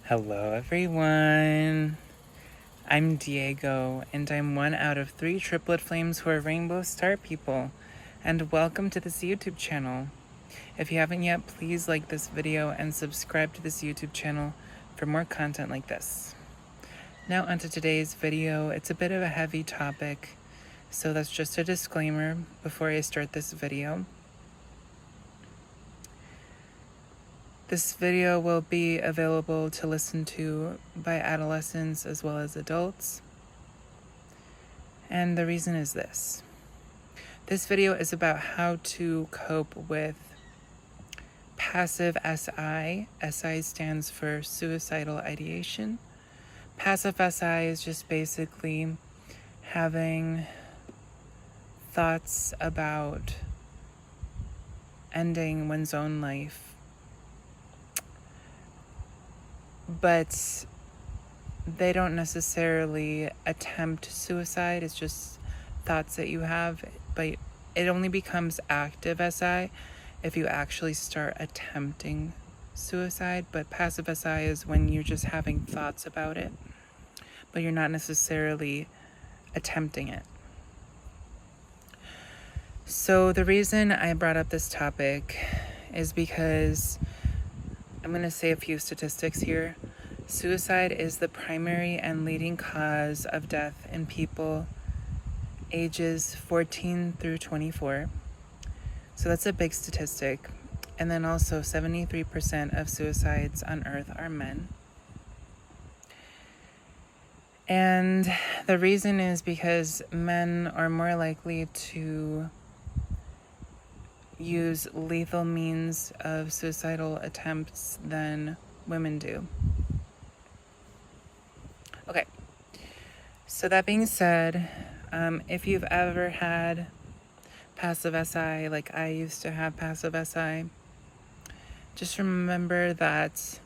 Hello, everyone. I'm Diego, and I'm one out of 3 triplet flames who are rainbow star people. And welcome to this YouTube channel. If you haven't yet, please like this video and subscribe to this YouTube channel for more content like this. Now, onto today's video. It's a bit of a heavy topic, so that's just a disclaimer before I start this video. This video will be available to listen to by adolescents as well as adults. And the reason is this. This video is about how to cope with passive SI. SI stands for suicidal ideation. Passive SI is just basically having thoughts about ending one's own life, but they don't necessarily attempt suicide. It's just thoughts that you have, but it only becomes active SI if you actually start attempting suicide. But passive SI is when you're just having thoughts about it, but you're not necessarily attempting it. So the reason I brought up this topic is because I'm going to say a few statistics here. Suicide is the primary and leading cause of death in people ages 14 through 24. So that's a big statistic. And then also 73% of suicides on Earth are men. And the reason is because men are more likely to use lethal means of suicidal attempts than women do. Okay, so that being said, if you've ever had passive SI, like I used to have passive SI, just remember that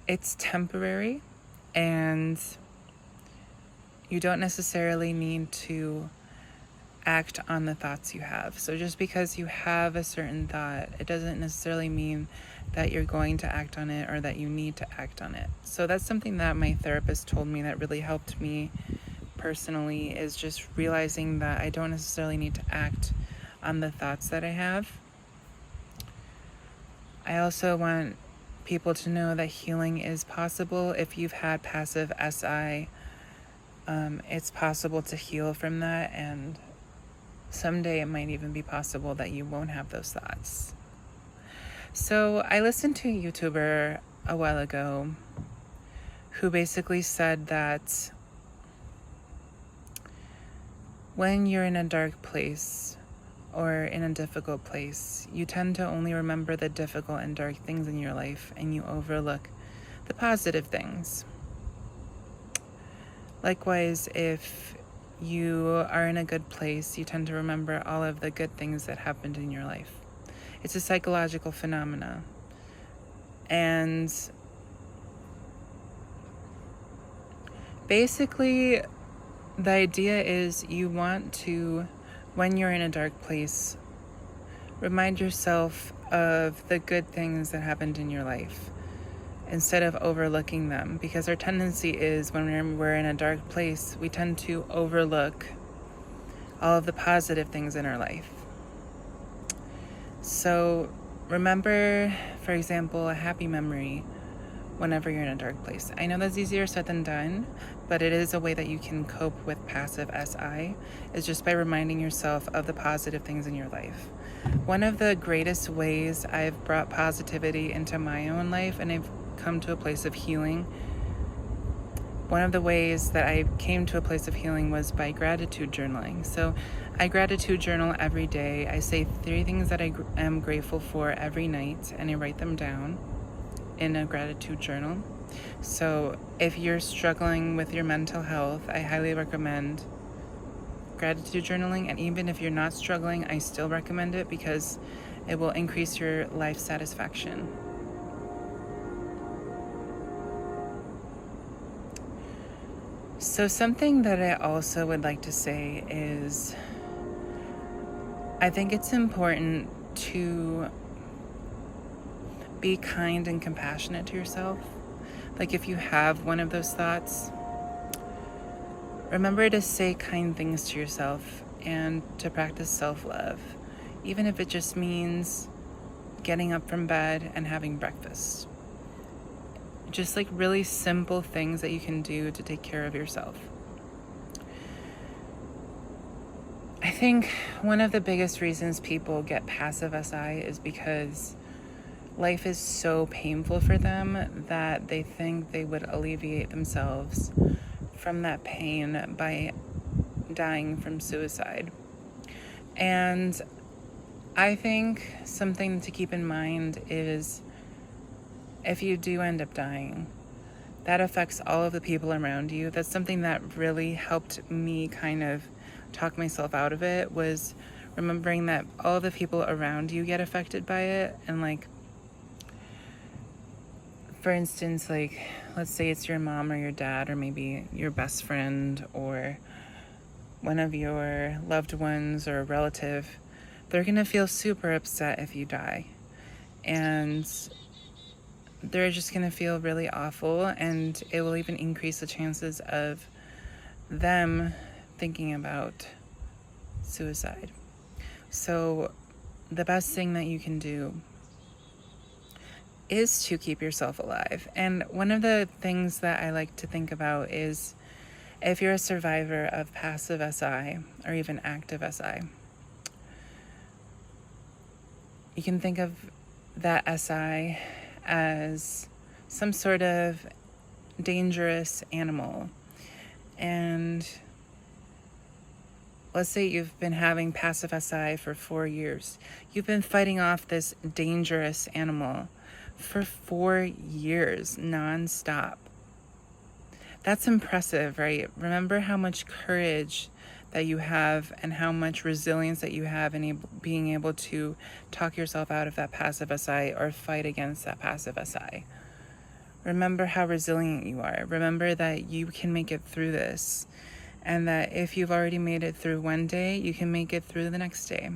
it's temporary and you don't necessarily need to act on the thoughts you have. So just because you have a certain thought, it doesn't necessarily mean that you're going to act on it or that you need to act on it. So that's something that my therapist told me that really helped me personally, is just realizing that I don't necessarily need to act on the thoughts that I have. I also want people to know that healing is possible. If you've had passive SI, it's possible to heal from that, and someday it might even be possible that you won't have those thoughts. So I listened to a YouTuber a while ago who basically said that when you're in a dark place or in a difficult place, you tend to only remember the difficult and dark things in your life, and you overlook the positive things. Likewise, if you are in a good place, you tend to remember all of the good things that happened in your life. It's a psychological phenomena. And basically, the idea is you want to, when you're in a dark place, remind yourself of the good things that happened in your life instead of overlooking them, because our tendency is when we're in a dark place, we tend to overlook all of the positive things in our life. So remember, for example, a happy memory whenever you're in a dark place. I know that's easier said than done, but it is a way that you can cope with passive SI, is just by reminding yourself of the positive things in your life. One of the greatest ways I've brought positivity into my own life, and I've come to a place of healing, one of the ways that I came to a place of healing was by gratitude journaling. So I gratitude journal every day. I say 3 things that I am grateful for every night, and I write them down in a gratitude journal. So if you're struggling with your mental health, I highly recommend gratitude journaling. And even if you're not struggling, I still recommend it because it will increase your life satisfaction. So something that I also would like to say is I think it's important to be kind and compassionate to yourself. Like if you have one of those thoughts, remember to say kind things to yourself and to practice self-love, even if it just means getting up from bed and having breakfast. Just like really simple things that you can do to take care of yourself. I think one of the biggest reasons people get passive SI is because life is so painful for them that they think they would alleviate themselves from that pain by dying from suicide. And I think something to keep in mind is if you do end up dying, that affects all of the people around you. That's something that really helped me kind of talk myself out of it, was remembering that all the people around you get affected by it. And like, for instance, like, let's say it's your mom or your dad or maybe your best friend or one of your loved ones or a relative. They're gonna feel super upset if you die. And they're just gonna feel really awful, and it will even increase the chances of them thinking about suicide. So the best thing that you can do is to keep yourself alive. And one of the things that I like to think about is if you're a survivor of passive SI or even active SI, you can think of that SI as some sort of dangerous animal. And let's say you've been having passive SI for 4 years. You've been fighting off this dangerous animal for 4 years nonstop. That's impressive, right? Remember how much courage that you have and how much resilience that you have in being able to talk yourself out of that passive SI or fight against that passive SI. Remember how resilient you are. Remember that you can make it through this, and that if you've already made it through one day, you can make it through the next day.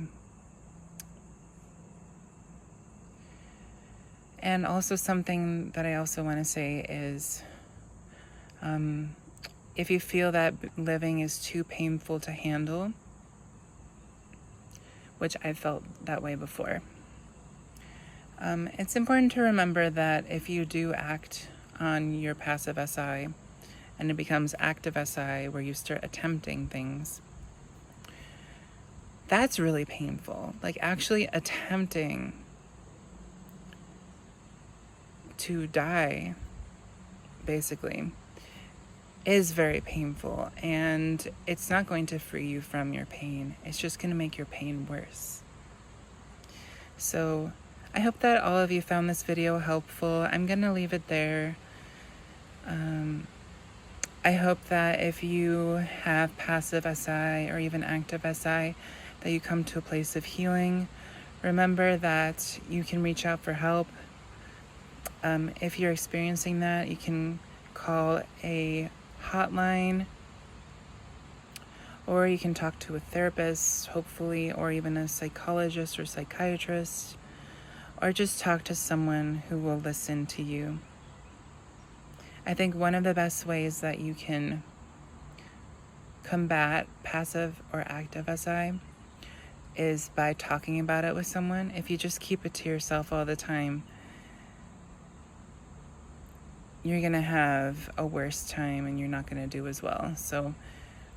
And also something that I also want to say is, if you feel that living is too painful to handle, which I felt that way before, it's important to remember that if you do act on your passive SI and it becomes active SI where you start attempting things, that's really painful. Like actually attempting to die, basically, is very painful, and it's not going to free you from your pain. It's just going to make your pain worse. So I hope that all of you found this video helpful. I'm going to leave it there. I hope that if you have passive SI or even active SI, that you come to a place of healing. Remember that you can reach out for help. If you're experiencing that, you can call a hotline, or you can talk to a therapist, hopefully, or even a psychologist or psychiatrist, or just talk to someone who will listen to you. I think one of the best ways that you can combat passive or active SI is by talking about it with someone. If you just keep it to yourself all the time, you're going to have a worse time and you're not going to do as well. So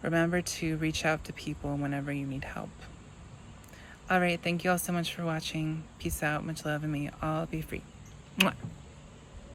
remember to reach out to people whenever you need help. All right, thank you all so much for watching. Peace out, much love, and may you all be free. Mwah.